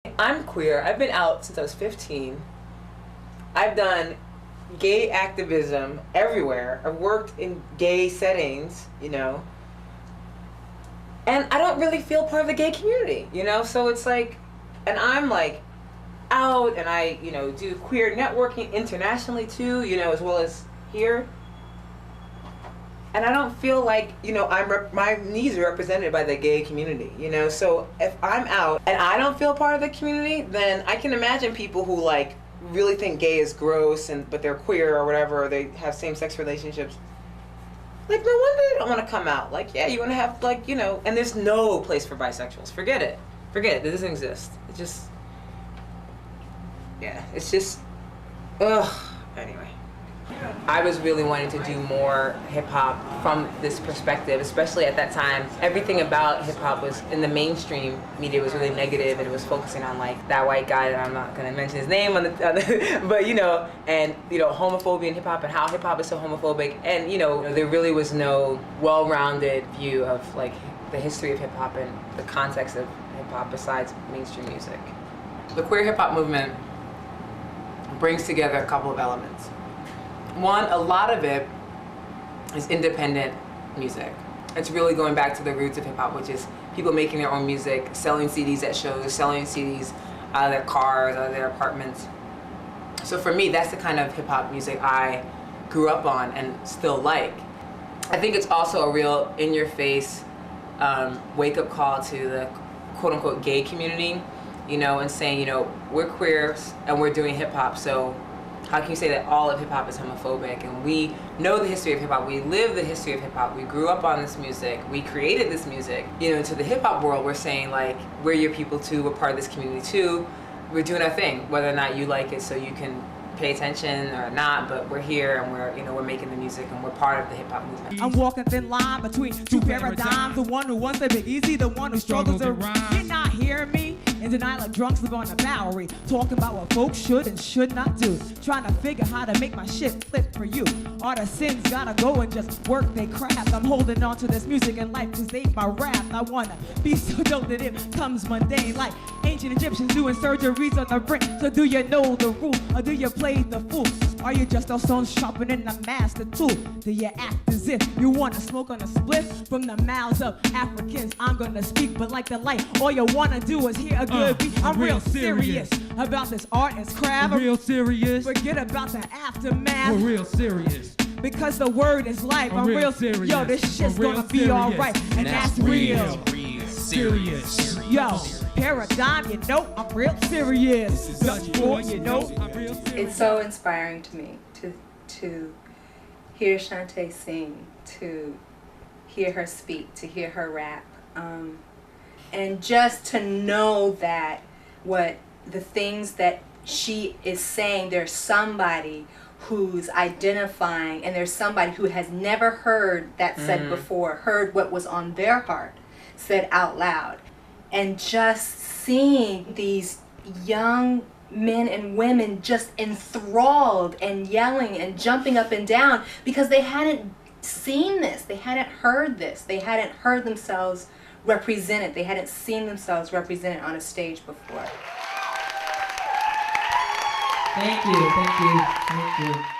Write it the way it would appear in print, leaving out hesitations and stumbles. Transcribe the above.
I'm queer. I've been out since I was 15. I've done gay activism everywhere. I've worked in gay settings, you know. And I don't really feel part of the gay community, you know? So it's like, and I'm like out and I, you know, do queer networking internationally too, you know, as well as here. And I don't feel like, you know, my needs are represented by the gay community, you know? So if I'm out and I don't feel part of the community, then I can imagine people who like really think gay is gross but they're queer or whatever, or they have same-sex relationships. Like, no wonder they don't want to come out. Like, yeah, you want to have, like, you know, and there's no place for bisexuals. Forget it. Forget it. It doesn't exist. It just, yeah, it's just, ugh. Anyway. I was really wanting to do more hip-hop from this perspective, especially at that time. Everything about hip-hop was, in the mainstream media, was really negative, and it was focusing on like that white guy that I'm not gonna mention his name on the but you know, and you know, homophobia in hip-hop and how hip-hop is so homophobic, and you know, there really was no well-rounded view of like the history of hip-hop and the context of hip-hop besides mainstream music. The queer hip-hop movement brings together a couple of elements. One, a lot of it is independent music. It's really going back to the roots of hip hop, which is people making their own music, selling CDs at shows, selling CDs out of their cars, out of their apartments. So for me, that's the kind of hip hop music I grew up on and still like. I think it's also a real in-your-face wake-up call to the quote-unquote gay community, you know, and saying, you know, we're queer and we're doing hip hop, so how can you say that all of hip-hop is homophobic? And we know the history of hip-hop, we live the history of hip-hop, we grew up on this music, we created this music. You know, to the hip-hop world, we're saying like, we're your people too, we're part of this community too, we're doing our thing, whether or not you like it so you can pay attention or not, but we're here and we're, you know, we're making the music and we're part of the hip-hop movement. I'm walking thin line between two paradigms, the one who wants to be easy, the one who struggles to rhyme. You're not hearing me? In denial like drunks live on the Bowery, talking about what folks should and should not do, trying to figure how to make my shit flip for you. All the sins gotta go and just work they craft. I'm holding on to this music and life cause they my raft. I wanna be so dope that it comes mundane, like ancient Egyptians doing surgeries on the brain. So do you know the rule or do you play the fool? Are you just a stone sharpening a master tool? Do you act as if you wanna smoke on a spliff? From the mouths of Africans I'm gonna speak, but like the light, all you wanna do is hear a good beat. I'm real serious about this art and craft. Real serious. Forget about the aftermath. We're real serious. Because the word is life. I'm real serious. Yo, this shit's gonna be alright. And that's real. Real serious. Yo, Paradigm, you know I'm real serious. Dutchboy, you know I'm real serious. It's so inspiring to me to hear Shanté sing, to hear her speak, to hear her rap, and just to know that what the things that she is saying, there's somebody who's identifying, and there's somebody who has never heard that said before, heard what was on their heart said out loud. And just seeing these young men and women just enthralled and yelling and jumping up and down because they hadn't seen this, they hadn't heard this, they hadn't heard themselves represented, they hadn't seen themselves represented on a stage before. Thank you, thank you, thank you.